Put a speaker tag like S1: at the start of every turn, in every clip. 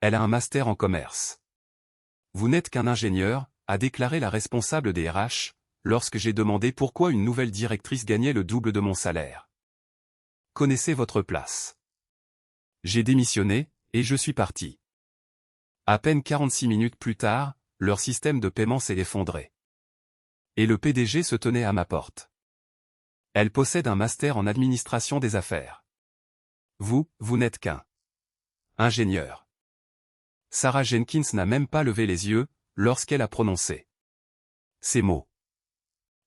S1: Elle a un master en commerce. Vous n'êtes qu'un ingénieur, a déclaré la responsable des RH, lorsque j'ai demandé pourquoi une nouvelle directrice gagnait le double de mon salaire. Connaissez votre place. J'ai démissionné, et je suis parti. À peine 46 minutes plus tard, leur système de paiement s'est effondré. Et le PDG se tenait à ma porte. Elle possède un master en administration des affaires. Vous n'êtes qu'un ingénieur. Sarah Jenkins n'a même pas levé les yeux, lorsqu'elle a prononcé ces mots.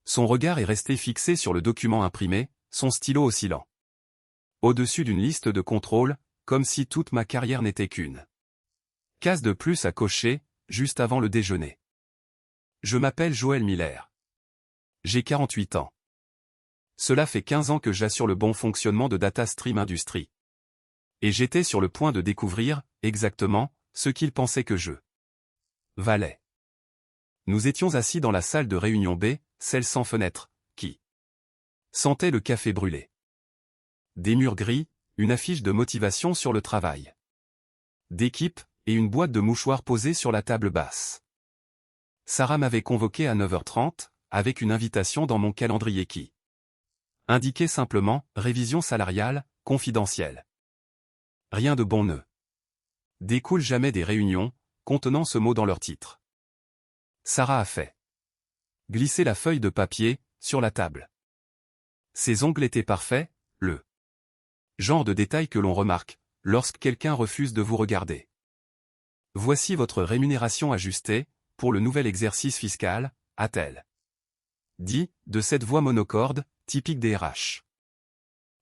S1: Son regard est resté fixé sur le document imprimé, son stylo oscillant au-dessus d'une liste de contrôles, comme si toute ma carrière n'était qu'une case de plus à cocher, juste avant le déjeuner. Je m'appelle Joël Miller. J'ai 48 ans. Cela fait 15 ans que j'assure le bon fonctionnement de DataStream Industries. Et j'étais sur le point de découvrir, exactement, ce qu'ils pensaient que je valais. Nous étions assis dans la salle de réunion B, celle sans fenêtre, qui sentait le café brûlé. Des murs gris, une affiche de motivation sur le travail d'équipe, et une boîte de mouchoirs posée sur la table basse. Sarah m'avait convoqué à 9h30, avec une invitation dans mon calendrier qui indiquait simplement « Révision salariale, confidentielle ». Rien de bon ne découle jamais des réunions, contenant ce mot dans leur titre. Sarah a fait glisser la feuille de papier, sur la table. Ses ongles étaient parfaits, le genre de détail que l'on remarque, lorsque quelqu'un refuse de vous regarder. Voici votre rémunération ajustée, pour le nouvel exercice fiscal, a-t-elle dit, de cette voix monocorde, typique des RH.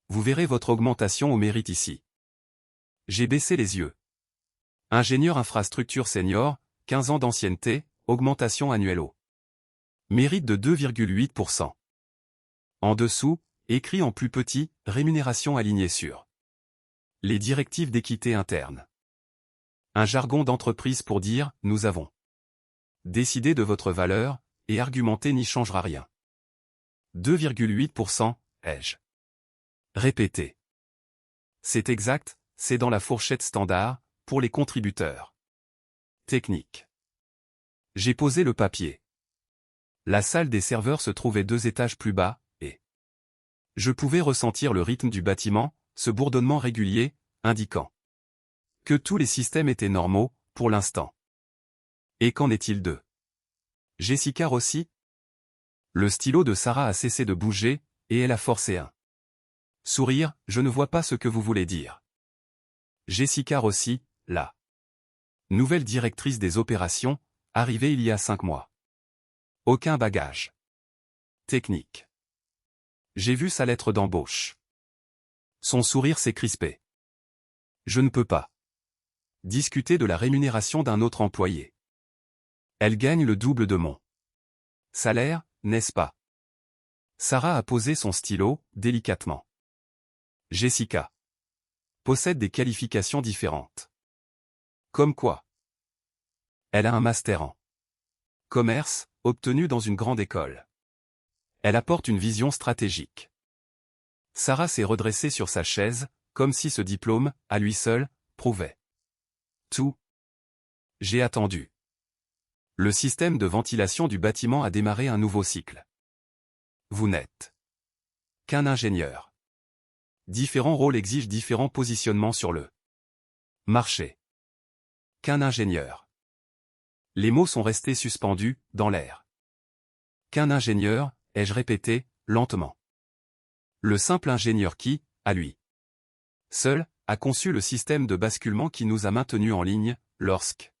S1: Vous verrez votre augmentation au mérite ici. J'ai baissé les yeux. Ingénieur infrastructure senior, 15 ans d'ancienneté, augmentation annuelle au mérite de 2,8%. En dessous, écrit en plus petit, rémunération alignée sur les directives d'équité interne. Un jargon d'entreprise pour dire « nous avons décidé de votre valeur » et argumenter n'y changera rien. 2,8%, ai-je répété. C'est exact, c'est dans la fourchette standard, pour les contributeurs techniques. J'ai posé le papier. La salle des serveurs se trouvait 2 étages plus bas, et je pouvais ressentir le rythme du bâtiment, ce bourdonnement régulier, indiquant que tous les systèmes étaient normaux, pour l'instant. Et qu'en est-il de Jessica Rossi? Le stylo de Sarah a cessé de bouger, et elle a forcé un sourire. Je ne vois pas ce que vous voulez dire. Jessica Rossi, la nouvelle directrice des opérations, arrivée il y a 5 mois. Aucun bagage technique. J'ai vu sa lettre d'embauche. Son sourire s'est crispé. Je ne peux pas discuter de la rémunération d'un autre employé. Elle gagne le double de mon salaire, n'est-ce pas? Sarah a posé son stylo, délicatement. Jessica possède des qualifications différentes. Comme quoi? Elle a un master en commerce, obtenu dans une grande école. Elle apporte une vision stratégique. Sarah s'est redressée sur sa chaise, comme si ce diplôme, à lui seul, prouvait tout. J'ai attendu. Le système de ventilation du bâtiment a démarré un nouveau cycle. Vous n'êtes qu'un ingénieur. Différents rôles exigent différents positionnements sur le marché. Qu'un ingénieur. Les mots sont restés suspendus, dans l'air. Qu'un ingénieur, ai-je répété, lentement. Le simple ingénieur qui, à lui seul, a conçu le système de basculement qui nous a maintenus en ligne, lorsque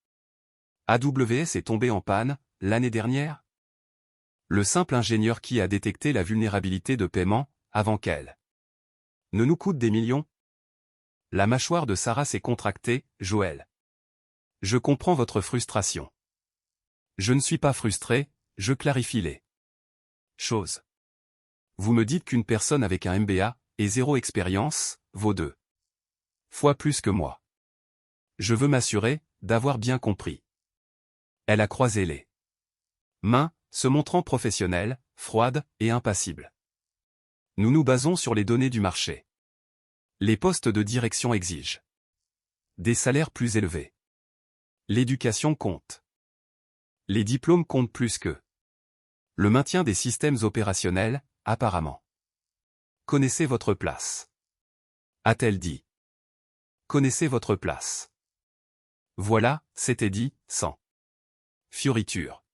S1: AWS est tombé en panne, l'année dernière? Le simple ingénieur qui a détecté la vulnérabilité de paiement, avant qu'elle ne nous coûte des millions? La mâchoire de Sarah s'est contractée, Joël. Je comprends votre frustration. Je ne suis pas frustré, je clarifie les choses. Vous me dites qu'une personne avec un MBA, et 0 expérience, vaut 2 fois plus que moi. Je veux m'assurer, d'avoir bien compris. Elle a croisé les mains, se montrant professionnelle, froide, et impassible. Nous nous basons sur les données du marché. Les postes de direction exigent des salaires plus élevés. L'éducation compte. Les diplômes comptent plus que le maintien des systèmes opérationnels, apparemment. Connaissez votre place. A-t-elle dit. Connaissez votre place. Voilà, c'était dit, sans fioriture.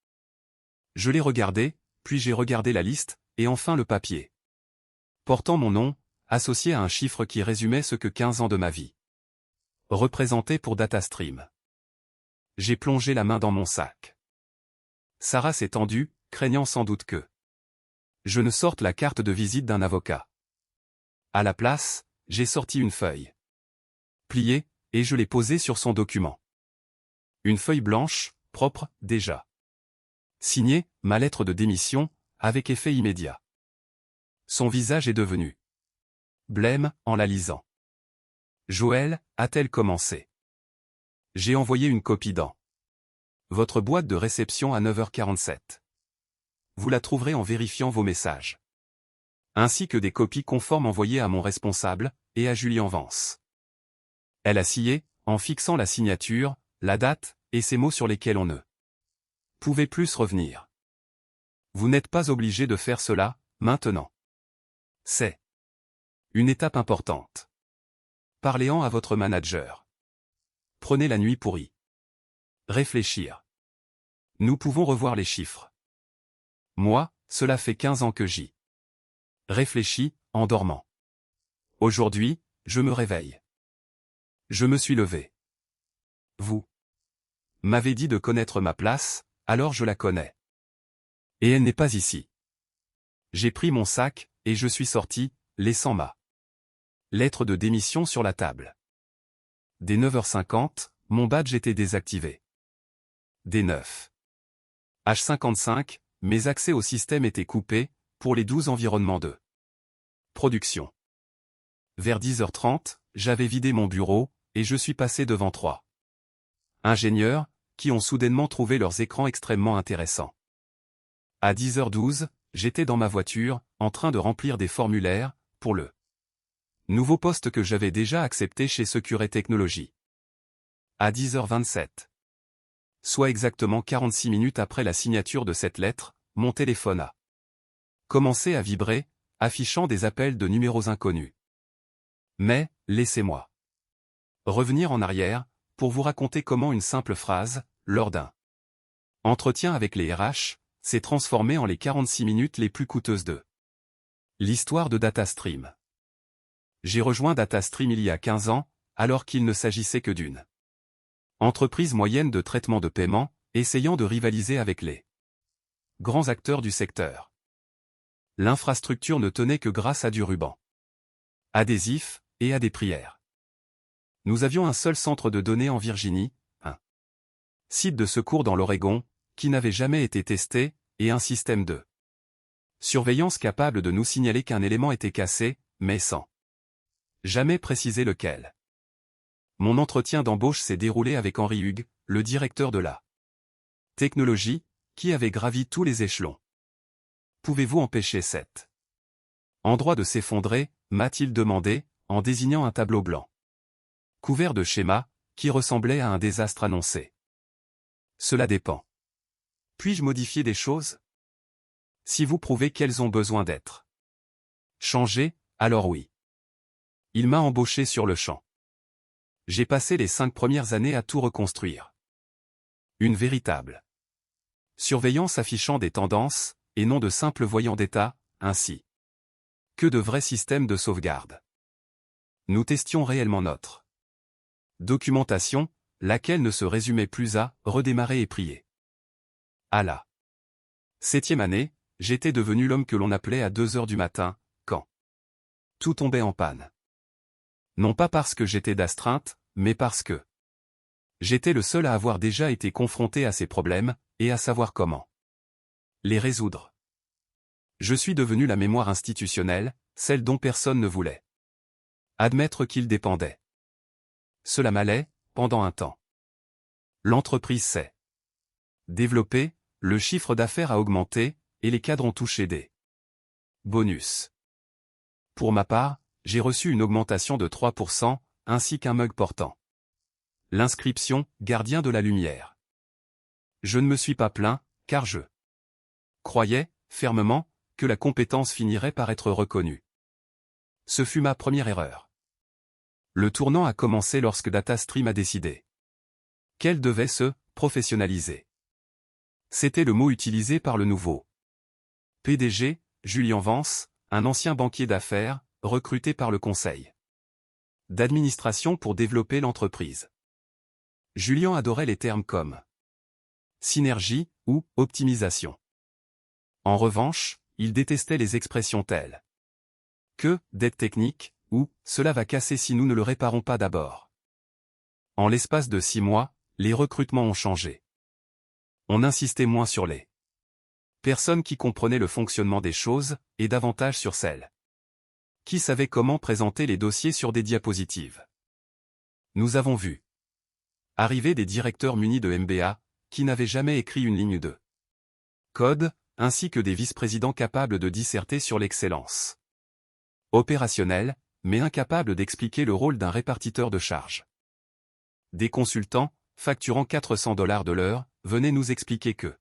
S1: Je l'ai regardé, puis j'ai regardé la liste, et enfin le papier. Portant mon nom, associé à un chiffre qui résumait ce que 15 ans de ma vie représentaient pour DataStream. J'ai plongé la main dans mon sac. Sarah s'est tendue, craignant sans doute que je ne sorte la carte de visite d'un avocat. À la place, j'ai sorti une feuille pliée, et je l'ai posée sur son document. Une feuille blanche, propre, déjà. Signée, ma lettre de démission, avec effet immédiat. Son visage est devenu blême en la lisant. Joël, a-t-elle commencé? J'ai envoyé une copie dans votre boîte de réception à 9h47. Vous la trouverez en vérifiant vos messages. Ainsi que des copies conformes envoyées à mon responsable, et à Julien Vance. Elle a scié, en fixant la signature, la date, et ces mots sur lesquels on ne pouvait plus revenir. Vous n'êtes pas obligé de faire cela, maintenant. C'est une étape importante. Parlez-en à votre manager. Prenez la nuit pour y réfléchir. Nous pouvons revoir les chiffres. Moi, cela fait 15 ans que j'y réfléchis, en dormant. Aujourd'hui, je me réveille. Je me suis levé. Vous m'avez dit de connaître ma place, alors je la connais. Et elle n'est pas ici. J'ai pris mon sac, et je suis sorti, laissant ma lettre de démission sur la table. Dès 9h50, mon badge était désactivé. Dès 9h55, mes accès au système étaient coupés, pour les 12 environnements de production. Vers 10h30, j'avais vidé mon bureau, et je suis passé devant 3 ingénieurs, qui ont soudainement trouvé leurs écrans extrêmement intéressants. À 10h12, j'étais dans ma voiture, en train de remplir des formulaires, pour le nouveau poste que j'avais déjà accepté chez Security Technologies. À 10h27. Soit exactement 46 minutes après la signature de cette lettre, mon téléphone a commencé à vibrer, affichant des appels de numéros inconnus. Mais, laissez-moi revenir en arrière, pour vous raconter comment une simple phrase, lors d'un entretien avec les RH, s'est transformée en les 46 minutes les plus coûteuses de l'histoire de DataStream. J'ai rejoint DataStream il y a 15 ans, alors qu'il ne s'agissait que d'une entreprise moyenne de traitement de paiement, essayant de rivaliser avec les grands acteurs du secteur. L'infrastructure ne tenait que grâce à du ruban adhésif, et à des prières. Nous avions un seul centre de données en Virginie, un site de secours dans l'Oregon, qui n'avait jamais été testé, et un système de surveillance capable de nous signaler qu'un élément était cassé, mais sans jamais préciser lequel. Mon entretien d'embauche s'est déroulé avec Henri Hugues, le directeur de la technologie, qui avait gravi tous les échelons. Pouvez-vous empêcher cet endroit de s'effondrer, m'a-t-il demandé, en désignant un tableau blanc couvert de schémas, qui ressemblait à un désastre annoncé. Cela dépend. Puis-je modifier des choses? Si vous prouvez qu'elles ont besoin d'être changées, alors oui. Il m'a embauché sur le champ. J'ai passé les 5 premières années à tout reconstruire. Une véritable surveillance affichant des tendances, et non de simples voyants d'état, ainsi que de vrais systèmes de sauvegarde. Nous testions réellement notre documentation, laquelle ne se résumait plus à « redémarrer et prier ». À la 7e année, j'étais devenu l'homme que l'on appelait à 2h du matin, quand tout tombait en panne. Non pas parce que j'étais d'astreinte, mais parce que j'étais le seul à avoir déjà été confronté à ces problèmes, et à savoir comment les résoudre. Je suis devenu la mémoire institutionnelle, celle dont personne ne voulait admettre qu'il dépendait. Cela m'allait, pendant un temps. L'entreprise s'est développée, le chiffre d'affaires a augmenté, et les cadres ont touché des bonus. Pour ma part, j'ai reçu une augmentation de 3%, ainsi qu'un mug portant L'inscription « Gardien de la lumière ». Je ne me suis pas plaint, car je croyais, fermement, que la compétence finirait par être reconnue. Ce fut ma première erreur. Le tournant a commencé lorsque DataStream a décidé qu'elle devait se professionnaliser. C'était le mot utilisé par le nouveau PDG, Julien Vance, un ancien banquier d'affaires, recruté par le conseil d'administration pour développer l'entreprise. Julien adorait les termes comme synergie ou optimisation. En revanche, il détestait les expressions telles que dette technique ou cela va casser si nous ne le réparons pas d'abord. En l'espace de 6 mois, les recrutements ont changé. On insistait moins sur les personnes qui comprenaient le fonctionnement des choses et davantage sur celles qui savaient comment présenter les dossiers sur des diapositives. Nous avons vu arriver des directeurs munis de MBA qui n'avaient jamais écrit une ligne de code, ainsi que des vice-présidents capables de disserter sur l'excellence opérationnelle, mais incapables d'expliquer le rôle d'un répartiteur de charges. Des consultants, facturant $400 de l'heure, venaient nous expliquer que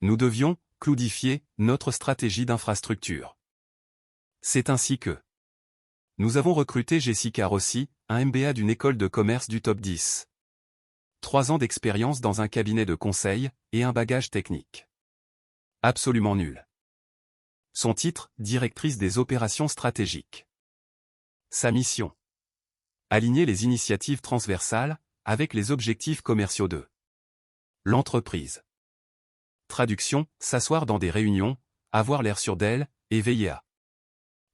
S1: nous devions cloudifier notre stratégie d'infrastructure. C'est ainsi que nous avons recruté Jessica Rossi, un MBA d'une école de commerce du top 10. 3 ans d'expérience dans un cabinet de conseil, et un bagage technique absolument nul. Son titre, directrice des opérations stratégiques. Sa mission. Aligner les initiatives transversales, avec les objectifs commerciaux de l'entreprise. Traduction, s'asseoir dans des réunions, avoir l'air sûr d'elle, et veiller à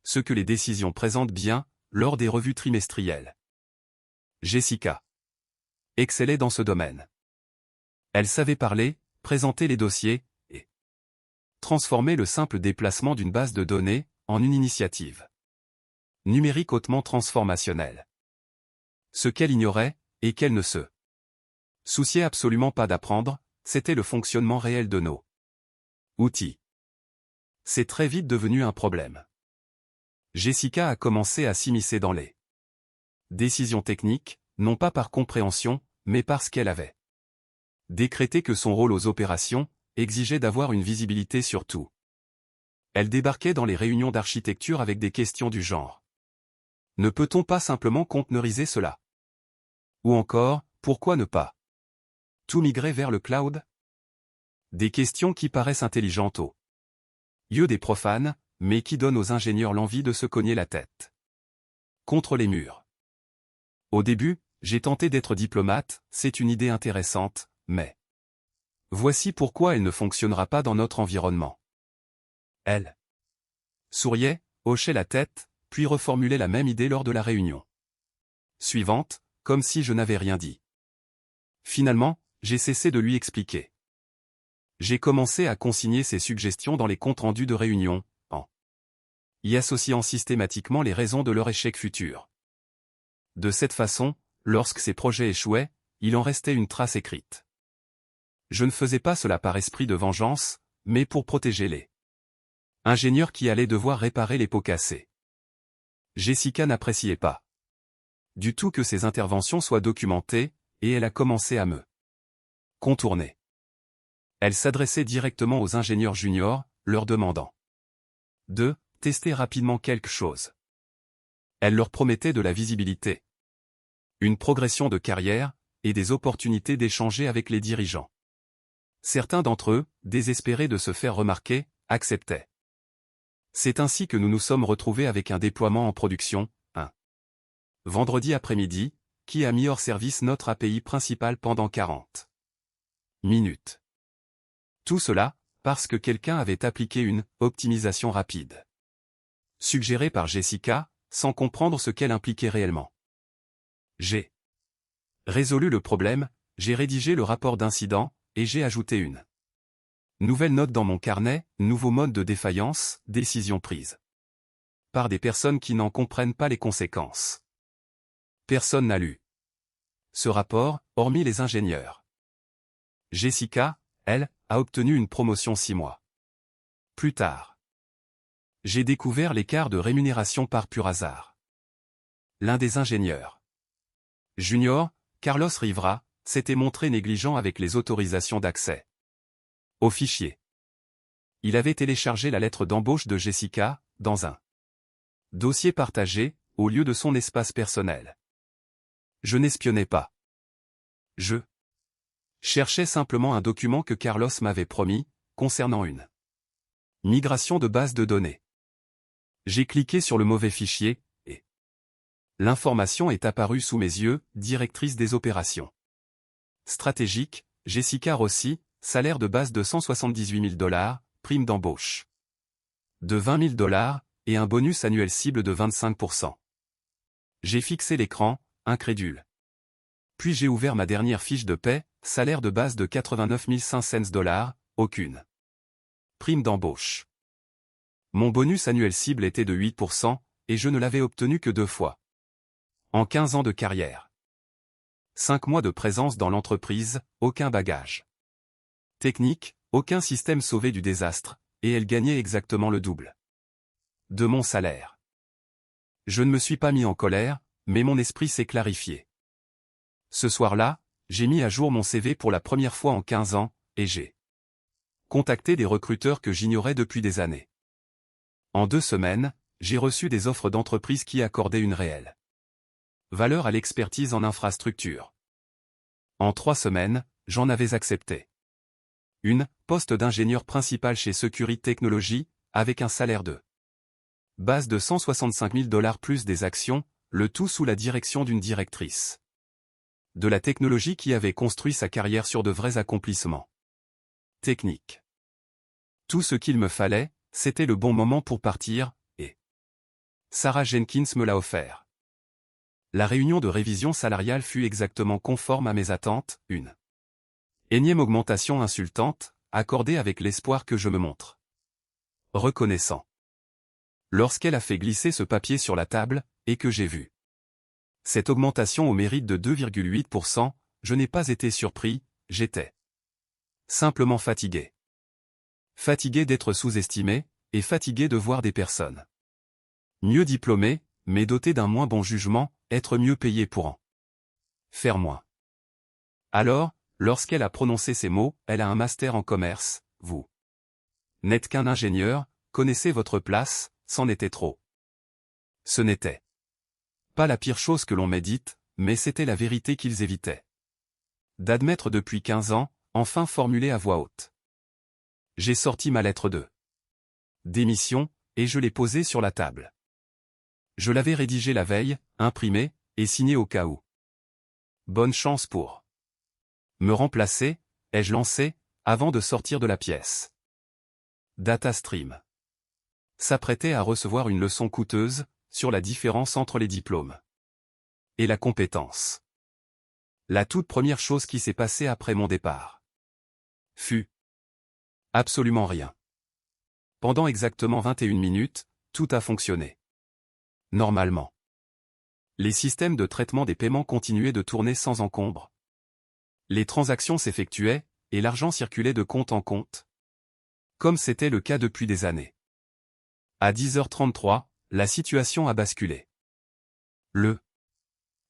S1: ce que les décisions présentent bien, lors des revues trimestrielles. Jessica excellait dans ce domaine. Elle savait parler, présenter les dossiers, et transformer le simple déplacement d'une base de données, en une initiative numérique hautement transformationnelle. Ce qu'elle ignorait, et qu'elle ne se souciait absolument pas d'apprendre, c'était le fonctionnement réel de nos outils. C'est très vite devenu un problème. Jessica a commencé à s'immiscer dans les décisions techniques, non pas par compréhension, mais parce qu'elle avait décrété que son rôle aux opérations exigeait d'avoir une visibilité sur tout. Elle débarquait dans les réunions d'architecture avec des questions du genre. Ne peut-on pas simplement containeriser cela? Ou encore, pourquoi ne pas tout migrer vers le cloud? Des questions qui paraissent intelligentes aux yeux des profanes, mais qui donnent aux ingénieurs l'envie de se cogner la tête contre les murs. Au début, j'ai tenté d'être diplomate, c'est une idée intéressante, mais voici pourquoi elle ne fonctionnera pas dans notre environnement. Elle souriait, hochait la tête, puis reformulait la même idée lors de la réunion suivante, comme si je n'avais rien dit. Finalement, j'ai cessé de lui expliquer. J'ai commencé à consigner ses suggestions dans les comptes rendus de réunion, en y associant systématiquement les raisons de leur échec futur. De cette façon, lorsque ces projets échouaient, il en restait une trace écrite. Je ne faisais pas cela par esprit de vengeance, mais pour protéger les ingénieurs qui allaient devoir réparer les pots cassés. Jessica n'appréciait pas du tout que ses interventions soient documentées, et elle a commencé à me contourner. Elle s'adressait directement aux ingénieurs juniors, leur demandant de tester rapidement quelque chose. Elle leur promettait de la visibilité, une progression de carrière, et des opportunités d'échanger avec les dirigeants. Certains d'entre eux, désespérés de se faire remarquer, acceptaient. C'est ainsi que nous nous sommes retrouvés avec un déploiement en production, un vendredi après-midi, qui a mis hors service notre API principale pendant 40 minutes. Tout cela, parce que quelqu'un avait appliqué une optimisation rapide, suggérée par Jessica, sans comprendre ce qu'elle impliquait réellement. J'ai résolu le problème, j'ai rédigé le rapport d'incident, et j'ai ajouté une nouvelle note dans mon carnet, nouveau mode de défaillance, décision prise par des personnes qui n'en comprennent pas les conséquences. Personne n'a lu ce rapport, hormis les ingénieurs. Jessica, elle, a obtenu une promotion 6 mois plus tard. J'ai découvert l'écart de rémunération par pur hasard. L'un des ingénieurs juniors, Carlos Rivera s'était montré négligent avec les autorisations d'accès au fichier. Il avait téléchargé la lettre d'embauche de Jessica, dans un dossier partagé, au lieu de son espace personnel. Je n'espionnais pas. Je cherchais simplement un document que Carlos m'avait promis, concernant une migration de base de données. J'ai cliqué sur le mauvais fichier, et l'information est apparue sous mes yeux, directrice des opérations stratégiques, Jessica Rossi, salaire de base de $178 000, prime d'embauche de $20 000, et un bonus annuel cible de 25%. J'ai fixé l'écran, incrédule. Puis j'ai ouvert ma dernière fiche de paie, salaire de base de $89 500, aucune prime d'embauche. Mon bonus annuel cible était de 8%, et je ne l'avais obtenu que 2 fois. En 15 ans de carrière. 5 mois de présence dans l'entreprise, aucun bagage technique, aucun système sauvé du désastre, et elle gagnait exactement le double de mon salaire. Je ne me suis pas mis en colère, mais mon esprit s'est clarifié. Ce soir-là, j'ai mis à jour mon CV pour la première fois en 15 ans, et j'ai contacté des recruteurs que j'ignorais depuis des années. En 2 semaines, j'ai reçu des offres d'entreprises qui accordaient une réelle valeur à l'expertise en infrastructure. En 3 semaines, j'en avais accepté une, poste d'ingénieur principal chez Security Technology, avec un salaire de base de $165 000 plus des actions, le tout sous la direction d'une directrice de la technologie qui avait construit sa carrière sur de vrais accomplissements techniques. Tout ce qu'il me fallait, c'était le bon moment pour partir, et Sarah Jenkins me l'a offert. La réunion de révision salariale fut exactement conforme à mes attentes, une énième augmentation insultante, accordée avec l'espoir que je me montre reconnaissant. Lorsqu'elle a fait glisser ce papier sur la table, et que j'ai vu cette augmentation au mérite de 2,8%, je n'ai pas été surpris, j'étais simplement fatigué. Fatigué d'être sous-estimé, et fatigué de voir des personnes mieux diplômées, mais dotées d'un moins bon jugement, être mieux payées pour en faire moins. Alors, lorsqu'elle a prononcé ces mots, elle a un master en commerce, vous n'êtes qu'un ingénieur, connaissez votre place, c'en était trop. Ce n'était pas la pire chose que l'on m'ait dite, mais c'était la vérité qu'ils évitaient d'admettre depuis 15 ans, enfin formulée à voix haute. J'ai sorti ma lettre de démission, et je l'ai posée sur la table. Je l'avais rédigée la veille, imprimée, et signée au cas où. Bonne chance pour me remplacer, ai-je lancé, avant de sortir de la pièce. DataStream s'apprêtait à recevoir une leçon coûteuse sur la différence entre les diplômes et la compétence. La toute première chose qui s'est passée après mon départ fut absolument rien. Pendant exactement 21 minutes, tout a fonctionné normalement. Les systèmes de traitement des paiements continuaient de tourner sans encombre. Les transactions s'effectuaient, et l'argent circulait de compte en compte, comme c'était le cas depuis des années. À 10h33, la situation a basculé. Le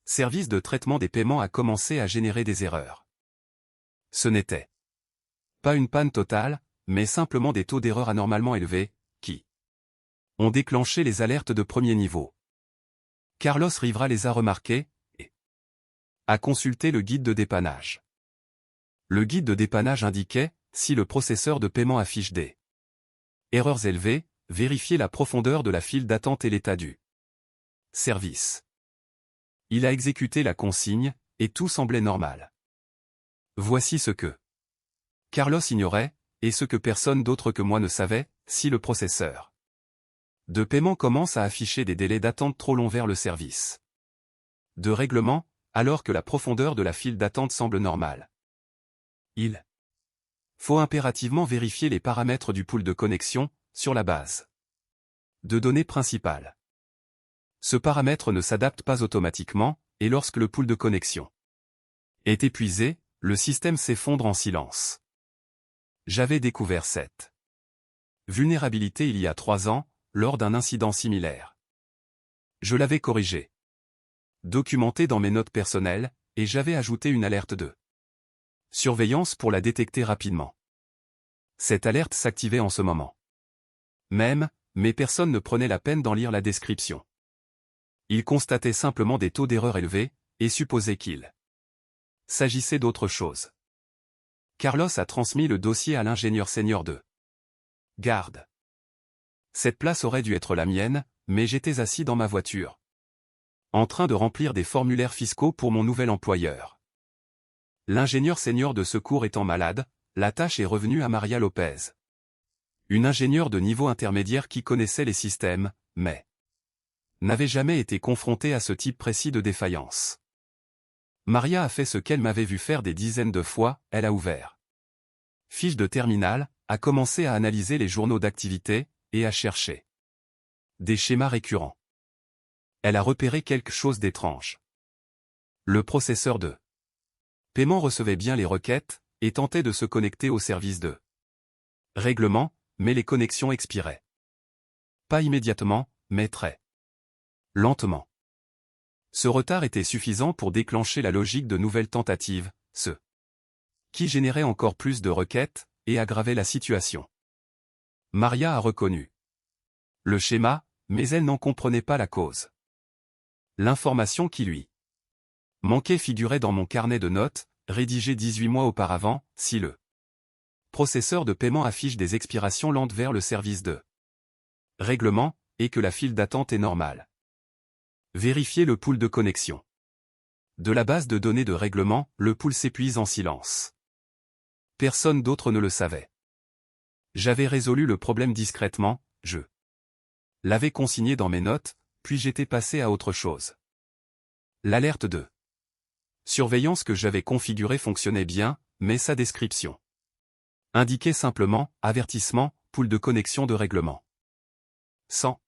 S1: service de traitement des paiements a commencé à générer des erreurs. Ce n'était pas une panne totale, mais simplement des taux d'erreur anormalement élevés, qui ont déclenché les alertes de premier niveau. Carlos Rivera les a remarqués, et a consulté le guide de dépannage. Le guide de dépannage indiquait, si le processeur de paiement affiche des erreurs élevées, vérifiez la profondeur de la file d'attente et l'état du service. Il a exécuté la consigne, et tout semblait normal. Voici ce que Carlos ignorait, et ce que personne d'autre que moi ne savait, si le processeur de paiement commence à afficher des délais d'attente trop longs vers le service de règlement, alors que la profondeur de la file d'attente semble normale. Il faut impérativement vérifier les paramètres du pool de connexion, sur la base de données principales. Ce paramètre ne s'adapte pas automatiquement, et lorsque le pool de connexion est épuisé, le système s'effondre en silence. J'avais découvert cette vulnérabilité il y a 3 ans, lors d'un incident similaire. Je l'avais corrigé, documenté dans mes notes personnelles, et j'avais ajouté une alerte de surveillance pour la détecter rapidement. Cette alerte s'activait en ce moment même, mais personne ne prenait la peine d'en lire la description. Il constatait simplement des taux d'erreur élevés, et supposait qu'il s'agissait d'autre chose. Carlos a transmis le dossier à l'ingénieur senior de garde. Cette place aurait dû être la mienne, mais j'étais assis dans ma voiture, en train de remplir des formulaires fiscaux pour mon nouvel employeur. L'ingénieur senior de secours étant malade, la tâche est revenue à Maria Lopez. Une ingénieure de niveau intermédiaire qui connaissait les systèmes, mais n'avait jamais été confrontée à ce type précis de défaillance. Maria a fait ce qu'elle m'avait vu faire des dizaines de fois, elle a ouvert fiche de terminal, a commencé à analyser les journaux d'activité, et à chercher des schémas récurrents. Elle a repéré quelque chose d'étrange. Le processeur de paiement recevait bien les requêtes, et tentait de se connecter au service de règlement, mais les connexions expiraient. Pas immédiatement, mais très lentement. Ce retard était suffisant pour déclencher la logique de nouvelles tentatives, ce qui générait encore plus de requêtes, et aggravait la situation. Maria a reconnu le schéma, mais elle n'en comprenait pas la cause. L'information qui lui manquait figurait dans mon carnet de notes, rédigé 18 mois auparavant, si le processeur de paiement affiche des expirations lentes vers le service de règlement, et que la file d'attente est normale. Vérifiez le pool de connexion. De la base de données de règlement, le pool s'épuise en silence. Personne d'autre ne le savait. J'avais résolu le problème discrètement, je l'avais consigné dans mes notes, puis j'étais passé à autre chose. L'alerte de surveillance que j'avais configurée fonctionnait bien, mais sa description indiquait simplement « Avertissement, pool de connexion de règlement ». Sans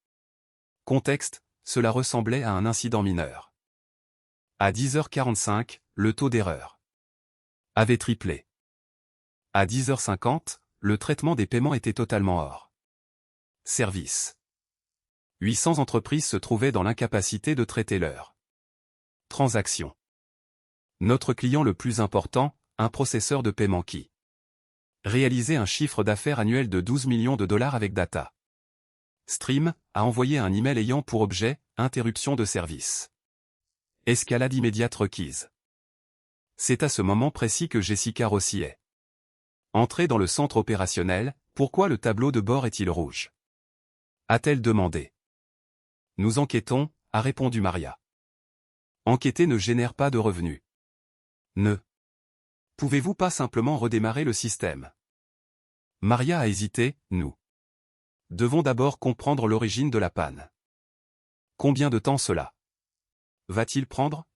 S1: contexte, cela ressemblait à un incident mineur. À 10h45, le taux d'erreur avait triplé. À 10h50, le traitement des paiements était totalement hors service. 800 entreprises se trouvaient dans l'incapacité de traiter leurs transactions. Notre client le plus important, un processeur de paiement qui réalisait un chiffre d'affaires annuel de 12 millions de dollars avec Data Stream, a envoyé un email ayant pour objet « Interruption de service. Escalade immédiate requise ». C'est à ce moment précis que Jessica Rossi est entrée dans le centre opérationnel. Pourquoi le tableau de bord est-il rouge? A-t-elle demandé. Nous enquêtons, a répondu Maria. Enquêter ne génère pas de revenus. Ne pouvez-vous pas simplement redémarrer le système? Maria a hésité, nous devons d'abord comprendre l'origine de la panne. Combien de temps cela va-t-il prendre?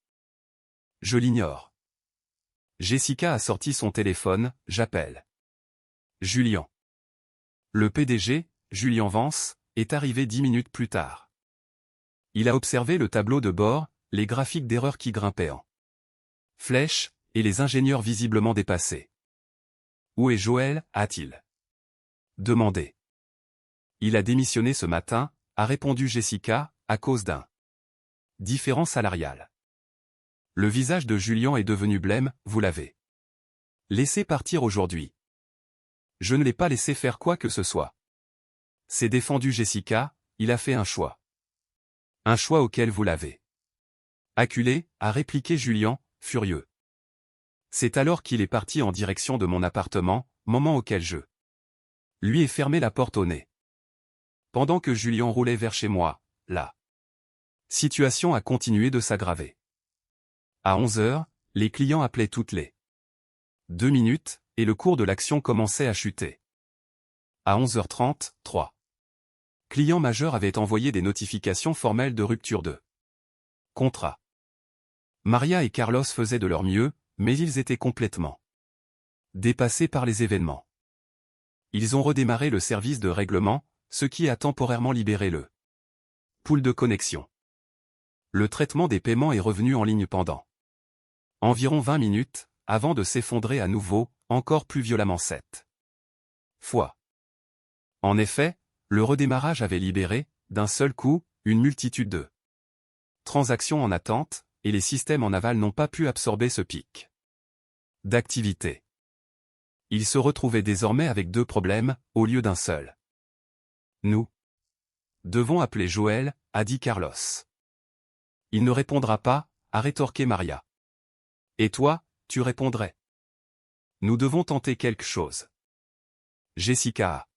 S1: Je l'ignore. Jessica a sorti son téléphone, j'appelle Julien. Le PDG, Julien Vance, est arrivé 10 minutes plus tard. Il a observé le tableau de bord, les graphiques d'erreur qui grimpaient en flèche, et les ingénieurs visiblement dépassés. Où est Joël, a-t-il demandé. Il a démissionné ce matin, a répondu Jessica, à cause d'un différend salarial. Le visage de Julien est devenu blême, vous l'avez laissé partir aujourd'hui. Je ne l'ai pas laissé faire quoi que ce soit. C'est défendu Jessica, il a fait un choix. Un choix auquel vous l'avez acculé, a répliqué Julien, furieux. C'est alors qu'il est parti en direction de mon appartement, moment auquel je lui ai fermé la porte au nez. Pendant que Julien roulait vers chez moi, la situation a continué de s'aggraver. À 11h, les clients appelaient toutes les 2 minutes, et le cours de l'action commençait à chuter. À 11h30, 3 clients majeurs avaient envoyé des notifications formelles de rupture de contrat. Maria et Carlos faisaient de leur mieux, mais ils étaient complètement dépassés par les événements. Ils ont redémarré le service de règlement, ce qui a temporairement libéré le pool de connexion. Le traitement des paiements est revenu en ligne pendant environ 20 minutes, avant de s'effondrer à nouveau, encore plus violemment cette fois. En effet, le redémarrage avait libéré, d'un seul coup, une multitude de transactions en attente, et les systèmes en aval n'ont pas pu absorber ce pic d'activité. Ils se retrouvaient désormais avec 2 problèmes, au lieu d'un seul. Nous devons appeler Joël, a dit Carlos. Il ne répondra pas, a rétorqué Maria. Et toi, tu répondrais. Nous devons tenter quelque chose. Jessica a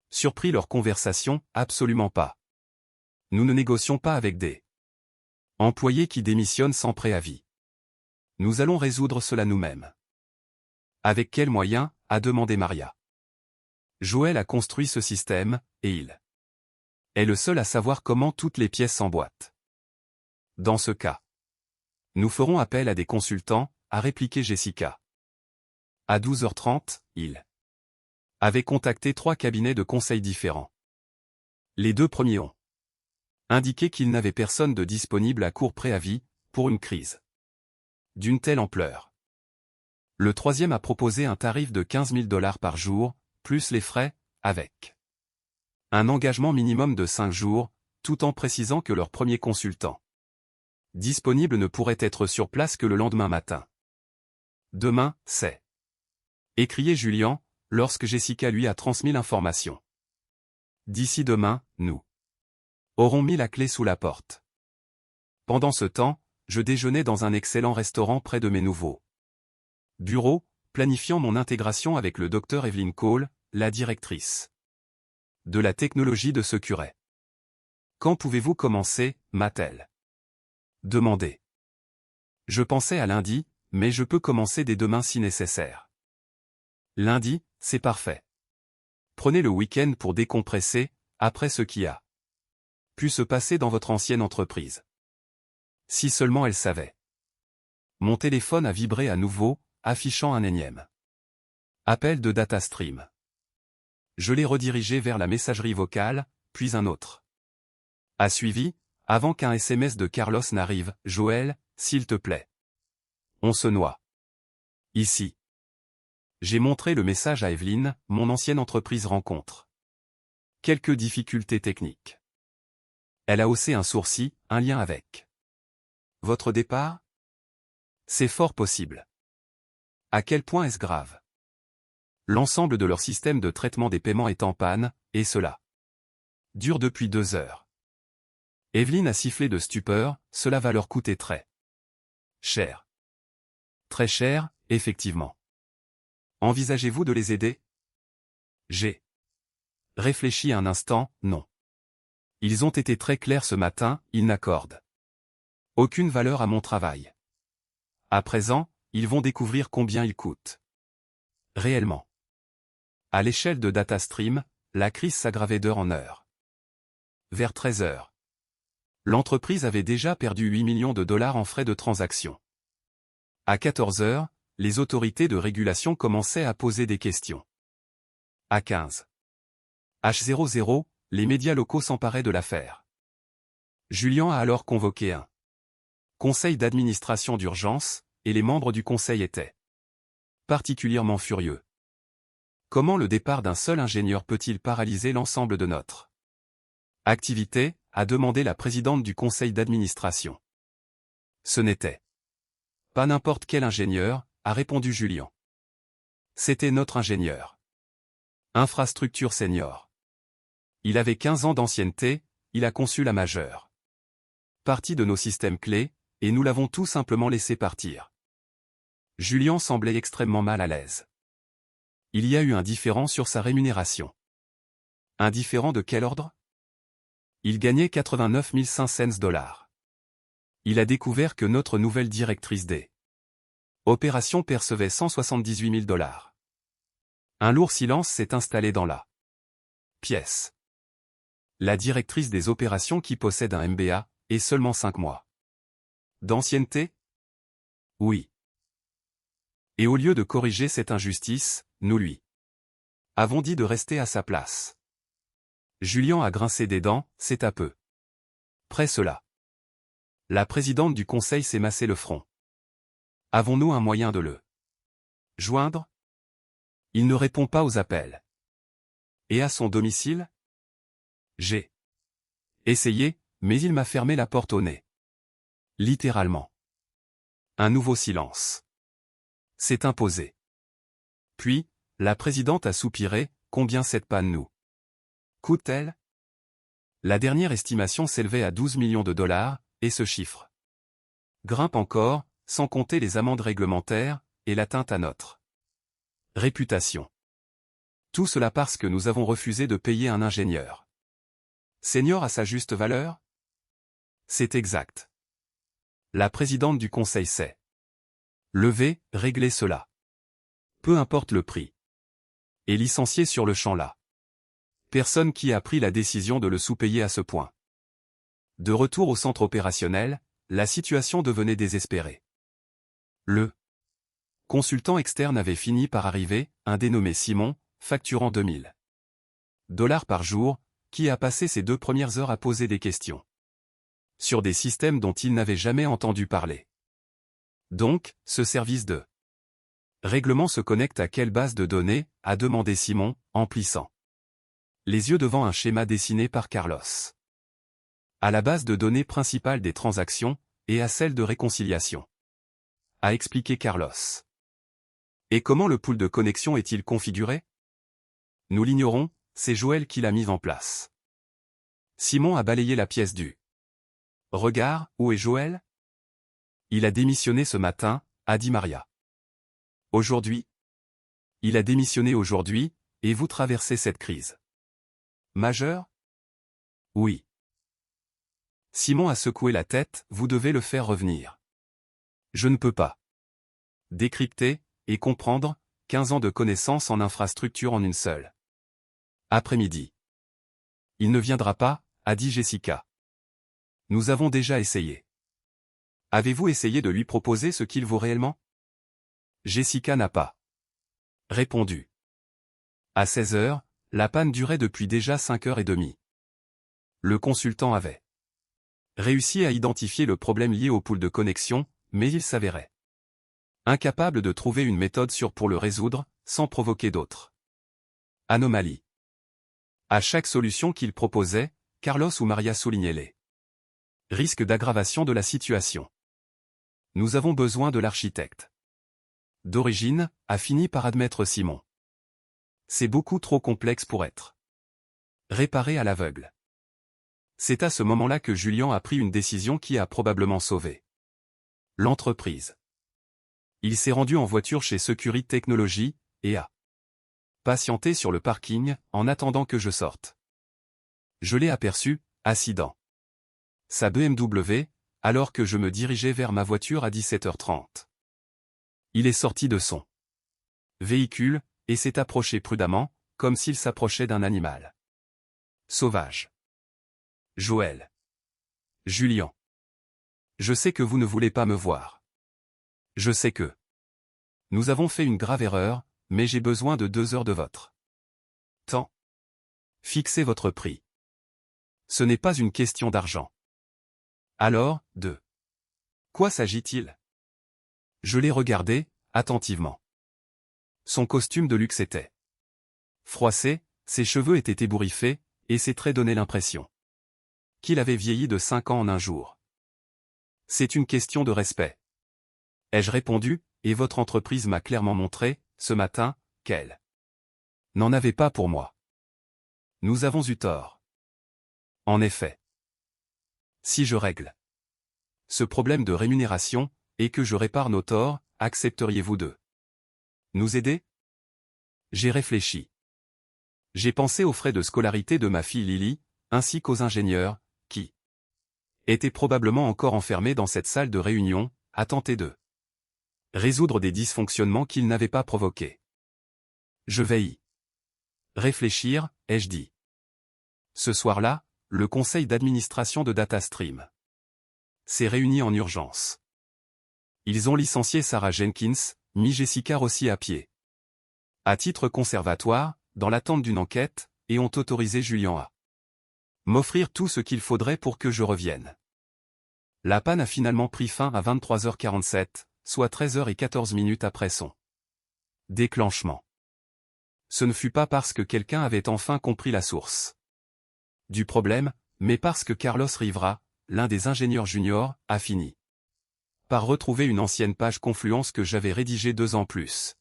S1: surpris leur conversation, absolument pas. Nous ne négocions pas avec des employés qui démissionnent sans préavis. Nous allons résoudre cela nous-mêmes. Avec quels moyens, a demandé Maria. Joël a construit ce système, et il est le seul à savoir comment toutes les pièces s'emboîtent. Dans ce cas, nous ferons appel à des consultants, a répliqué Jessica. À 12h30, il avait contacté 3 cabinets de conseil différents. Les 2 premiers ont indiqué qu'ils n'avaient personne de disponible à court préavis, pour une crise d'une telle ampleur. Le 3e a proposé un tarif de $15 000 par jour, plus les frais, avec un engagement minimum de 5 jours, tout en précisant que leur premier consultant disponible ne pourrait être sur place que le lendemain matin. Demain, c'est écrié Julien, lorsque Jessica lui a transmis l'information. D'ici demain, nous aurons mis la clé sous la porte. Pendant ce temps, je déjeunais dans un excellent restaurant près de mes nouveaux bureaux, planifiant mon intégration avec le Dr Evelyn Cole, la directrice de la technologie de ce curé. Quand pouvez-vous commencer, m'a-t-elle demandé. Je pensais à lundi, mais je peux commencer dès demain si nécessaire. Lundi, c'est parfait. Prenez le week-end pour décompresser, après ce qui a pu se passer dans votre ancienne entreprise. Si seulement elle savait. Mon téléphone a vibré à nouveau, affichant un énième appel de DataStream. Je l'ai redirigé vers la messagerie vocale, puis un autre a suivi, avant qu'un SMS de Carlos n'arrive. Joël, s'il te plaît. On se noie. Ici. J'ai montré le message à Evelyne, mon ancienne entreprise rencontre quelques difficultés techniques. Elle a haussé un sourcil, un lien avec votre départ? C'est fort possible. À quel point est-ce grave? L'ensemble de leur système de traitement des paiements est en panne, et cela dure depuis 2 heures. Evelyne a sifflé de stupeur, cela va leur coûter très cher. Très cher, effectivement. Envisagez-vous de les aider? J'ai réfléchi un instant, non. Ils ont été très clairs ce matin, ils n'accordent aucune valeur à mon travail. À présent, ils vont découvrir combien il coûte. Réellement. À l'échelle de DataStream, la crise s'aggravait d'heure en heure. Vers 13 heures. L'entreprise avait déjà perdu 8 millions de dollars en frais de transaction. À 14 heures, les autorités de régulation commençaient à poser des questions. À 15 h 00, les médias locaux s'emparaient de l'affaire. Julien a alors convoqué un conseil d'administration d'urgence, et les membres du conseil étaient particulièrement furieux. Comment le départ d'un seul ingénieur peut-il paralyser l'ensemble de notre activité, a demandé la présidente du conseil d'administration. Ce n'était pas n'importe quel ingénieur, a répondu Julien. C'était notre ingénieur. Infrastructure senior. Il avait 15 ans d'ancienneté, il a conçu la majeure partie de nos systèmes clés, et nous l'avons tout simplement laissé partir. Julien semblait extrêmement mal à l'aise. Il y a eu un différend sur sa rémunération. Un différend de quel ordre? Il gagnait 89 500 $. Il a découvert que notre nouvelle directrice des opérations percevait 178 000 $. Un lourd silence s'est installé dans la pièce. La directrice des opérations qui possède un MBA, et seulement 5 mois d'ancienneté? Oui. Et au lieu de corriger cette injustice, nous lui avons dit de rester à sa place. Julien a grincé des dents, c'est à peu près cela. La présidente du conseil s'est massé le front. Avons-nous un moyen de le joindre? Il ne répond pas aux appels. Et à son domicile? J'ai essayé, mais il m'a fermé la porte au nez. Littéralement. Un nouveau silence s'est imposé. Puis, la présidente a soupiré, combien cette panne nous coûte-t-elle? La dernière estimation s'élevait à 12 millions de dollars, et ce chiffre grimpe encore, sans compter les amendes réglementaires, et l'atteinte à notre réputation. Tout cela parce que nous avons refusé de payer un ingénieur senior à sa juste valeur? C'est exact. La présidente du conseil s'est levée, régler cela. Peu importe le prix. Et licencié sur le champ là. Personne qui a pris la décision de le sous-payer à ce point. De retour au centre opérationnel, la situation devenait désespérée. Le consultant externe avait fini par arriver, un dénommé Simon, facturant 2000 $ par jour, qui a passé ses 2 premières heures à poser des questions sur des systèmes dont il n'avait jamais entendu parler. Donc, ce service de règlement se connecte à quelle base de données, a demandé Simon, en plissant les yeux devant un schéma dessiné par Carlos. À la base de données principale des transactions, et à celle de réconciliation, a expliqué Carlos. Et comment le pool de connexion est-il configuré? Nous l'ignorons, c'est Joël qui l'a mis en place. Simon a balayé la pièce du regard, où est Joël? Il a démissionné ce matin, a dit Maria. Aujourd'hui? Il a démissionné aujourd'hui, et vous traversez cette crise majeure? Oui. Simon a secoué la tête, vous devez le faire revenir. Je ne peux pas. Décrypter, et comprendre, 15 ans de connaissances en infrastructure en une seule après-midi. Il ne viendra pas, a dit Jessica. Nous avons déjà essayé. Avez-vous essayé de lui proposer ce qu'il vaut réellement? Jessica n'a pas répondu. À 16 heures, la panne durait depuis déjà 5h30. Le consultant avait réussi à identifier le problème lié au pool de connexion, mais il s'avérait incapable de trouver une méthode sûre pour le résoudre, sans provoquer d'autres anomalies. À chaque solution qu'il proposait, Carlos ou Maria soulignaient les risques d'aggravation de la situation. Nous avons besoin de l'architecte d'origine, a fini par admettre Simon. C'est beaucoup trop complexe pour être réparé à l'aveugle. C'est à ce moment-là que Julien a pris une décision qui a probablement sauvé l'entreprise. Il s'est rendu en voiture chez Security Technology, et a patienté sur le parking, en attendant que je sorte. Je l'ai aperçu, assis dans sa BMW, alors que je me dirigeais vers ma voiture à 17h30. Il est sorti de son véhicule, et s'est approché prudemment, comme s'il s'approchait d'un animal sauvage. Joël. Julien. Je sais que vous ne voulez pas me voir. Je sais que nous avons fait une grave erreur, mais j'ai besoin de 2 heures de votre temps. Fixez votre prix. Ce n'est pas une question d'argent. Alors, de quoi s'agit-il? Je l'ai regardé, attentivement. Son costume de luxe était froissé, ses cheveux étaient ébouriffés, et ses traits donnaient l'impression qu'il avait vieilli de 5 ans en un jour. C'est une question de respect. Ai-je répondu, et votre entreprise m'a clairement montré, ce matin, qu'elle n'en avait pas pour moi. Nous avons eu tort. En effet. Si je règle ce problème de rémunération, et que je répare nos torts, accepteriez-vous de nous aider? J'ai réfléchi. J'ai pensé aux frais de scolarité de ma fille Lily, ainsi qu'aux ingénieurs, qui étaient probablement encore enfermés dans cette salle de réunion, à tenter de résoudre des dysfonctionnements qu'ils n'avaient pas provoqués. Je vais y réfléchir, ai-je dit. Ce soir-là, le conseil d'administration de DataStream s'est réuni en urgence. Ils ont licencié Sarah Jenkins, mis Jessica Rossi à pied. À titre conservatoire, dans l'attente d'une enquête, et ont autorisé Julien à m'offrir tout ce qu'il faudrait pour que je revienne. La panne a finalement pris fin à 23h47, soit 13h14 après son déclenchement. Ce ne fut pas parce que quelqu'un avait enfin compris la source du problème, mais parce que Carlos Rivera, l'un des ingénieurs juniors, a fini par retrouver une ancienne page Confluence que j'avais rédigée 2 ans plus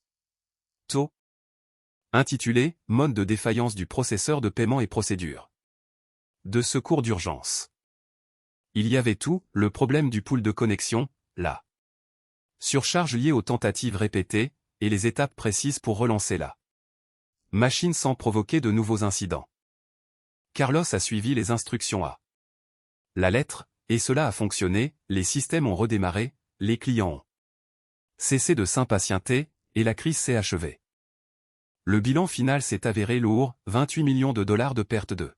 S1: tôt, intitulée « Mode de défaillance du processeur de paiement et procédure de secours d'urgence ». Il y avait tout, le problème du pool de connexion, la surcharge liée aux tentatives répétées, et les étapes précises pour relancer la machine sans provoquer de nouveaux incidents. Carlos a suivi les instructions à la lettre, et cela a fonctionné, les systèmes ont redémarré, les clients ont cessé de s'impatienter, et la crise s'est achevée. Le bilan final s'est avéré lourd, 28 millions de dollars de perte de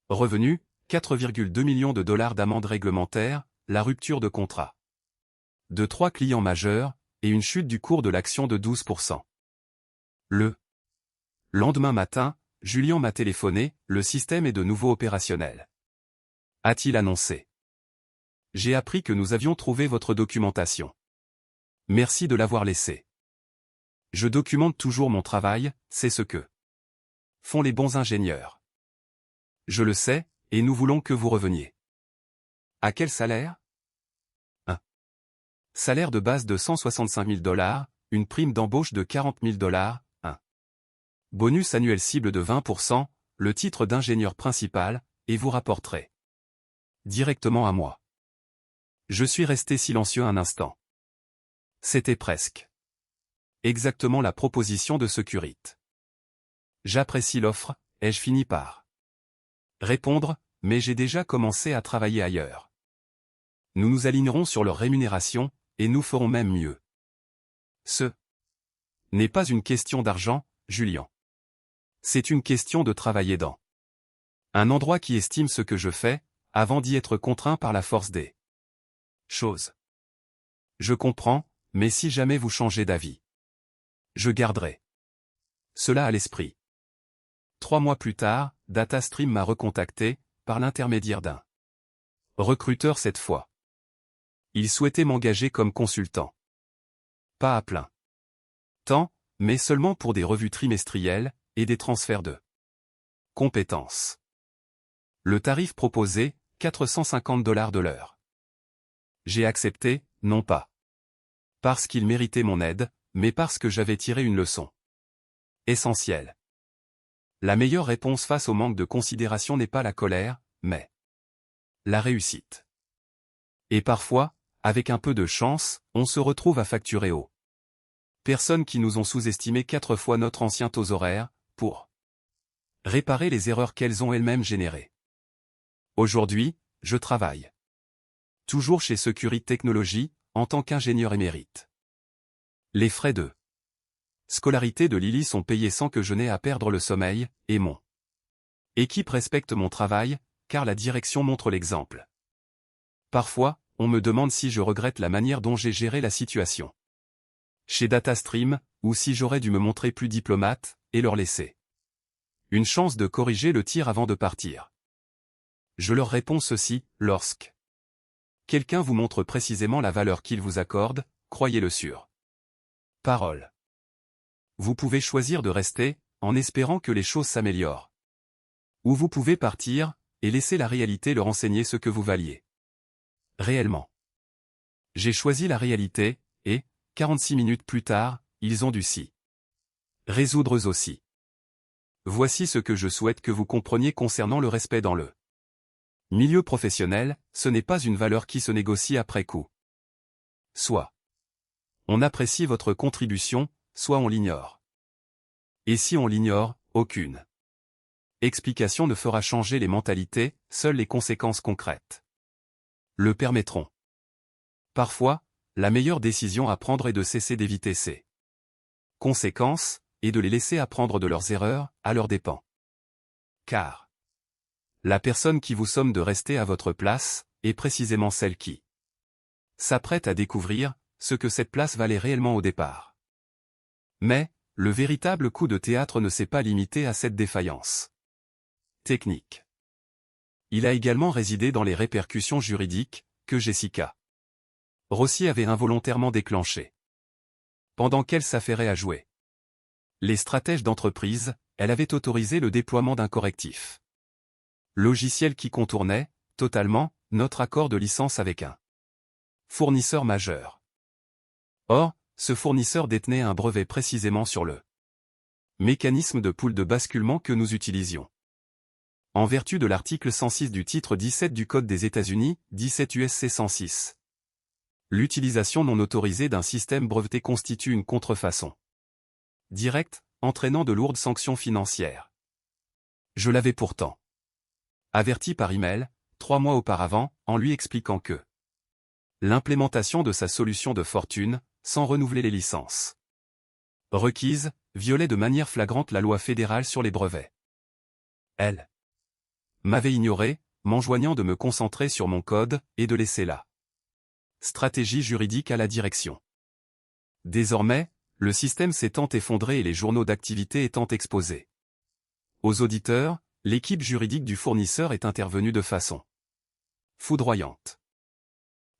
S1: revenus, 4,2 millions de dollars d'amendes réglementaires, la rupture de contrat de 3 clients majeurs, et une chute du cours de l'action de 12%. Le lendemain matin, Julien m'a téléphoné, le système est de nouveau opérationnel. A-t-il annoncé. J'ai appris que nous avions trouvé votre documentation. Merci de l'avoir laissé. Je documente toujours mon travail, c'est ce que font les bons ingénieurs. Je le sais, et nous voulons que vous reveniez. À quel salaire? Un salaire de base de 165 000 $, une prime d'embauche de 40 000 $, un bonus annuel cible de 20%, le titre d'ingénieur principal, et vous rapporterez directement à moi. Je suis resté silencieux un instant. C'était presque exactement la proposition de Securite. J'apprécie l'offre, ai-je fini par répondre, mais j'ai déjà commencé à travailler ailleurs. Nous nous alignerons sur leur rémunération, et nous ferons même mieux. Ce n'est pas une question d'argent, Julien. C'est une question de travailler dans un endroit qui estime ce que je fais, avant d'y être contraint par la force des choses. Je comprends, mais si jamais vous changez d'avis, je garderai cela à l'esprit. 3 mois plus tard, DataStream m'a recontacté, par l'intermédiaire d'un recruteur cette fois. Il souhaitait m'engager comme consultant. Pas à plein temps, mais seulement pour des revues trimestrielles, et des transferts de compétences. Le tarif proposé, 450 $ de l'heure. J'ai accepté, non pas parce qu'il méritait mon aide, mais parce que j'avais tiré une leçon essentielle. La meilleure réponse face au manque de considération n'est pas la colère, mais la réussite. Et parfois, avec un peu de chance, on se retrouve à facturer aux personnes qui nous ont sous-estimé 4 fois notre ancien taux horaire, pour réparer les erreurs qu'elles ont elles-mêmes générées. Aujourd'hui, je travaille toujours chez Securite Technologies, en tant qu'ingénieur émérite. Les frais de scolarité de Lily sont payés sans que je n'aie à perdre le sommeil, et mon équipe respecte mon travail, car la direction montre l'exemple. Parfois, on me demande si je regrette la manière dont j'ai géré la situation chez DataStream, ou si j'aurais dû me montrer plus diplomate, et leur laisser une chance de corriger le tir avant de partir. Je leur réponds ceci, lorsque quelqu'un vous montre précisément la valeur qu'il vous accorde, croyez-le sur parole. Vous pouvez choisir de rester, en espérant que les choses s'améliorent. Ou vous pouvez partir, et laisser la réalité leur enseigner ce que vous valiez réellement. J'ai choisi la réalité, et, 46 minutes plus tard, ils ont dû s'y résoudre eux aussi. Voici ce que je souhaite que vous compreniez concernant le respect dans le milieu professionnel, ce n'est pas une valeur qui se négocie après coup. Soit on apprécie votre contribution, soit on l'ignore. Et si on l'ignore, aucune explication ne fera changer les mentalités, seules les conséquences concrètes le permettront. Parfois, la meilleure décision à prendre est de cesser d'éviter ces conséquences, et de les laisser apprendre de leurs erreurs, à leurs dépens. Car la personne qui vous somme de rester à votre place, est précisément celle qui s'apprête à découvrir ce que cette place valait réellement au départ. Mais, le véritable coup de théâtre ne s'est pas limité à cette défaillance technique. Il a également résidé dans les répercussions juridiques, que Jessica Rossi avait involontairement déclenchées. Pendant qu'elle s'affairait à jouer les stratèges d'entreprise, elle avait autorisé le déploiement d'un correctif logiciel qui contournait, totalement, notre accord de licence avec un Fournisseur majeur. Or, ce fournisseur détenait un brevet précisément sur le mécanisme de pool de basculement que nous utilisions. En vertu de l'article 106 du titre 17 du Code des États-Unis, 17 USC 106. L'utilisation non autorisée d'un système breveté constitue une contrefaçon directe, entraînant de lourdes sanctions financières. Je l'avais pourtant averti par email, 3 mois auparavant, en lui expliquant que l'implémentation de sa solution de fortune, sans renouveler les licences requises, violait de manière flagrante la loi fédérale sur les brevets. Elle m'avait ignoré, m'enjoignant de me concentrer sur mon code et de laisser la stratégie juridique à la direction. Désormais, le système s'étant effondré et les journaux d'activité étant exposés aux auditeurs, l'équipe juridique du fournisseur est intervenue de façon foudroyante.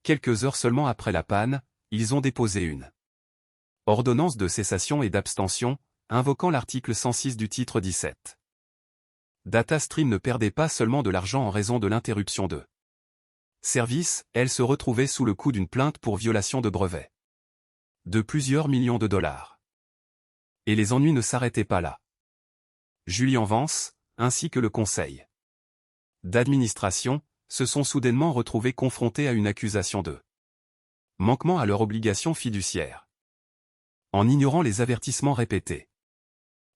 S1: Quelques heures seulement après la panne, ils ont déposé une ordonnance de cessation et d'abstention, invoquant l'article 106 du titre 17. DataStream ne perdait pas seulement de l'argent en raison de l'interruption de service, elle se retrouvait sous le coup d'une plainte pour violation de brevet de plusieurs millions de dollars. Et les ennuis ne s'arrêtaient pas là. Julian Vance, ainsi que le conseil d'administration, se sont soudainement retrouvés confrontés à une accusation de manquement à leurs obligations fiduciaires. En ignorant les avertissements répétés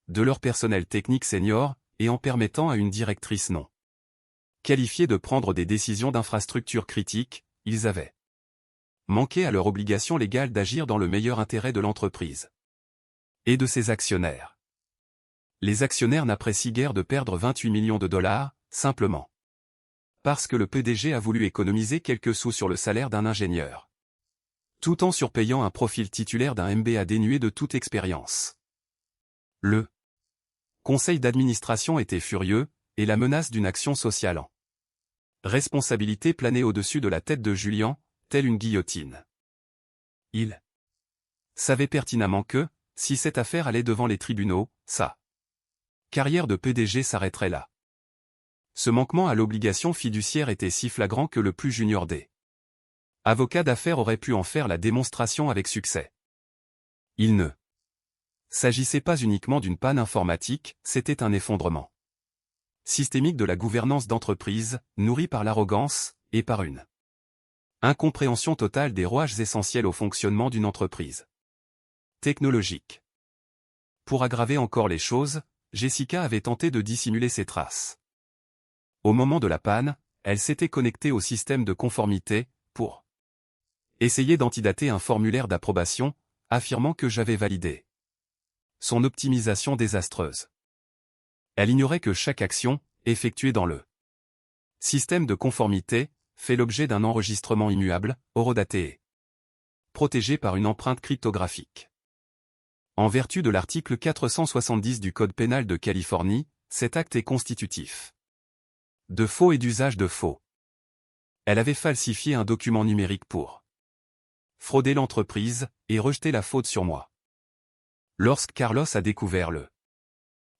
S1: de leur personnel technique senior, et en permettant à une directrice non qualifiée de prendre des décisions d'infrastructure critiques, ils avaient manqué à leur obligation légale d'agir dans le meilleur intérêt de l'entreprise et de ses actionnaires. Les actionnaires n'apprécient guère de perdre 28 millions de dollars, simplement parce que le PDG a voulu économiser quelques sous sur le salaire d'un ingénieur, tout en surpayant un profil titulaire d'un MBA dénué de toute expérience. Le conseil d'administration était furieux, et la menace d'une action sociale en responsabilité planait au-dessus de la tête de Julian, telle une guillotine. Il savait pertinemment que, si cette affaire allait devant les tribunaux, sa carrière de PDG s'arrêterait là. Ce manquement à l'obligation fiduciaire était si flagrant que le plus junior des avocats d'affaires aurait pu en faire la démonstration avec succès. Il ne s'agissait pas uniquement d'une panne informatique, c'était un effondrement systémique de la gouvernance d'entreprise, nourri par l'arrogance, et par une incompréhension totale des rouages essentiels au fonctionnement d'une entreprise technologique. Pour aggraver encore les choses, Jessica avait tenté de dissimuler ses traces. Au moment de la panne, elle s'était connectée au système de conformité, pour essayer d'antidater un formulaire d'approbation, affirmant que j'avais validé son optimisation désastreuse. Elle ignorait que chaque action, effectuée dans le système de conformité, fait l'objet d'un enregistrement immuable, horodaté et protégé par une empreinte cryptographique. En vertu de l'article 470 du Code pénal de Californie, cet acte est constitutif de faux et d'usage de faux. Elle avait falsifié un document numérique pour frauder l'entreprise et rejeter la faute sur moi. Lorsque Carlos a découvert le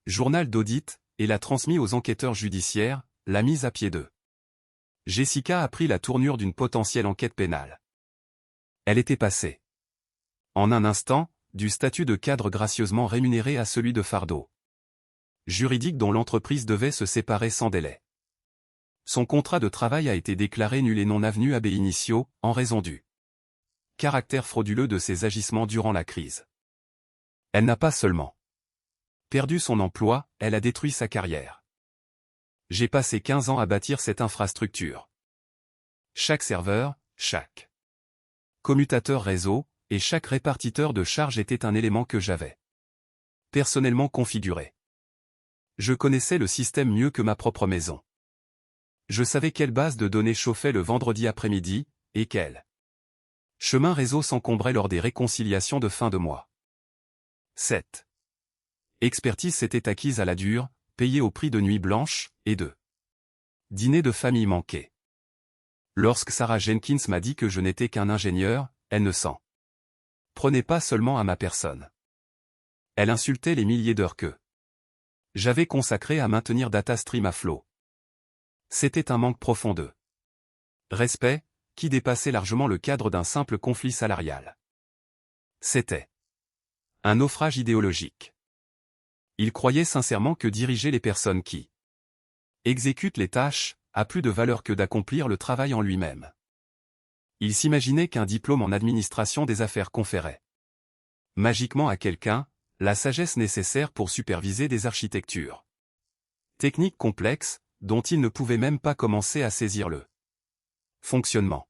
S1: journal d'audit et l'a transmis aux enquêteurs judiciaires, la mise à pied de Jessica a pris la tournure d'une potentielle enquête pénale. Elle était passée, en un instant, du statut de cadre gracieusement rémunéré à celui de fardeau juridique dont l'entreprise devait se séparer sans délai. Son contrat de travail a été déclaré nul et non avenu ab initio, en raison du caractère frauduleux de ses agissements durant la crise. Elle n'a pas seulement perdu son emploi, elle a détruit sa carrière. J'ai passé 15 ans à bâtir cette infrastructure. Chaque serveur, chaque commutateur réseau, et chaque répartiteur de charges était un élément que j'avais personnellement configuré. Je connaissais le système mieux que ma propre maison. Je savais quelle base de données chauffait le vendredi après-midi, et quel chemin réseau s'encombrait lors des réconciliations de fin de mois. 7. Expertise s'était acquise à la dure, payée au prix de nuits blanches, et de dîners de famille manqués. Lorsque Sarah Jenkins m'a dit que je n'étais qu'un ingénieur, elle ne s'en prenait pas seulement à ma personne. Elle insultait les milliers d'heures que j'avais consacrées à maintenir DataStream à flot. C'était un manque profond de respect, qui dépassait largement le cadre d'un simple conflit salarial. C'était un naufrage idéologique. Il croyait sincèrement que diriger les personnes qui exécutent les tâches a plus de valeur que d'accomplir le travail en lui-même. Il s'imaginait qu'un diplôme en administration des affaires conférait magiquement à quelqu'un la sagesse nécessaire pour superviser des architectures techniques complexes dont il ne pouvait même pas commencer à saisir le fonctionnement.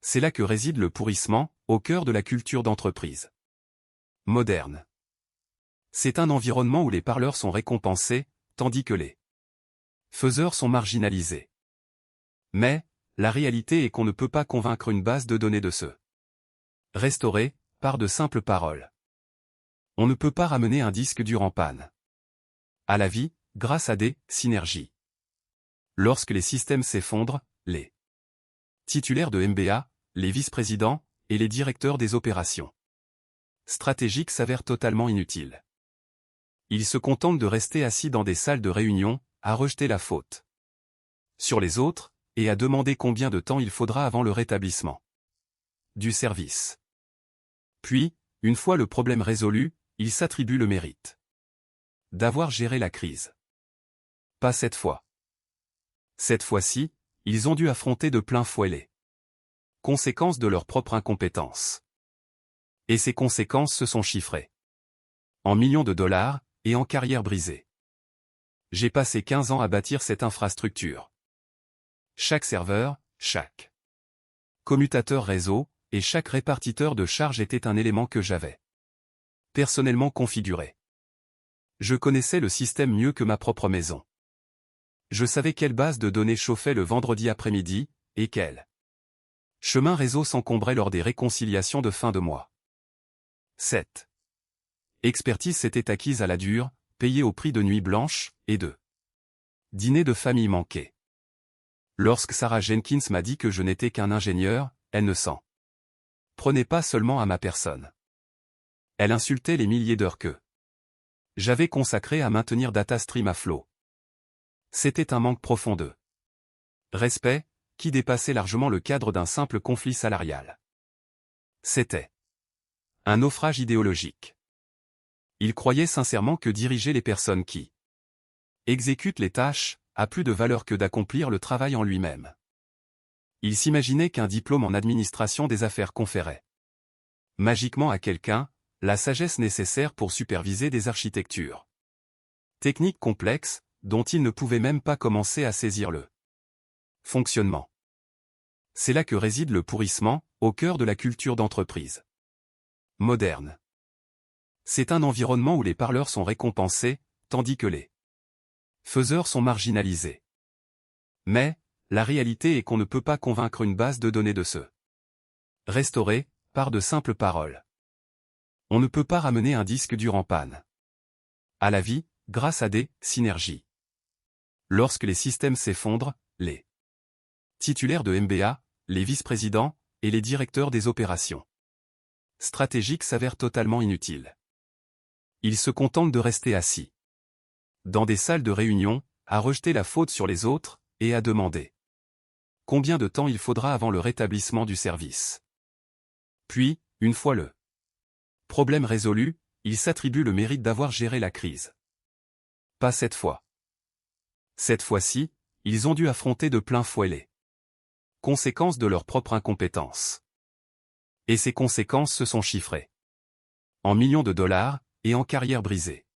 S1: C'est là que réside le pourrissement, au cœur de la culture d'entreprise moderne. C'est un environnement où les parleurs sont récompensés, tandis que les faiseurs sont marginalisés. Mais, la réalité est qu'on ne peut pas convaincre une base de données de se restaurer, par de simples paroles. On ne peut pas ramener un disque dur en panne à la vie, grâce à des synergies. Lorsque les systèmes s'effondrent, les titulaires de MBA, les vice-présidents et les directeurs des opérations stratégiques s'avèrent totalement inutiles. Ils se contentent de rester assis dans des salles de réunion, à rejeter la faute sur les autres, et à demander combien de temps il faudra avant le rétablissement du service. Puis, une fois le problème résolu, ils s'attribuent le mérite d'avoir géré la crise. Pas cette fois. Cette fois-ci, ils ont dû affronter de plein fouet les conséquences de leur propre incompétence. Et ces conséquences se sont chiffrées en millions de dollars, et en carrières brisées. J'ai passé 15 ans à bâtir cette infrastructure. Chaque serveur, chaque commutateur réseau, et chaque répartiteur de charges était un élément que j'avais personnellement configuré. Je connaissais le système mieux que ma propre maison. Je savais quelle base de données chauffait le vendredi après-midi, et quel chemin réseau s'encombrait lors des réconciliations de fin de mois. 7. Expertise s'était acquise à la dure, payée au prix de nuits blanches, et de dîners de famille manqués. Lorsque Sarah Jenkins m'a dit que je n'étais qu'un ingénieur, elle ne s'en prenait pas seulement à ma personne. Elle insultait les milliers d'heures que j'avais consacrées à maintenir DataStream à flot. C'était un manque profond de respect, qui dépassait largement le cadre d'un simple conflit salarial. C'était un naufrage idéologique. Il croyait sincèrement que diriger les personnes qui exécutent les tâches a plus de valeur que d'accomplir le travail en lui-même. Il s'imaginait qu'un diplôme en administration des affaires conférait magiquement à quelqu'un la sagesse nécessaire pour superviser des architectures techniques complexes dont il ne pouvait même pas commencer à saisir le fonctionnement. C'est là que réside le pourrissement, au cœur de la culture d'entreprise moderne. C'est un environnement où les parleurs sont récompensés, tandis que les faiseurs sont marginalisés. Mais, la réalité est qu'on ne peut pas convaincre une base de données de se restaurer, par de simples paroles. On ne peut pas ramener un disque dur en panne à la vie, grâce à des synergies. Lorsque les systèmes s'effondrent, les titulaires de MBA, les vice-présidents et les directeurs des opérations stratégiques s'avèrent totalement inutiles. Ils se contentent de rester assis dans des salles de réunion, à rejeter la faute sur les autres, et à demander combien de temps il faudra avant le rétablissement du service. Puis, une fois le problème résolu, ils s'attribuent le mérite d'avoir géré la crise. Pas cette fois. Cette fois-ci, ils ont dû affronter de plein fouet les conséquences de leur propre incompétence. Et ces conséquences se sont chiffrées en millions de dollars, et en carrières brisées.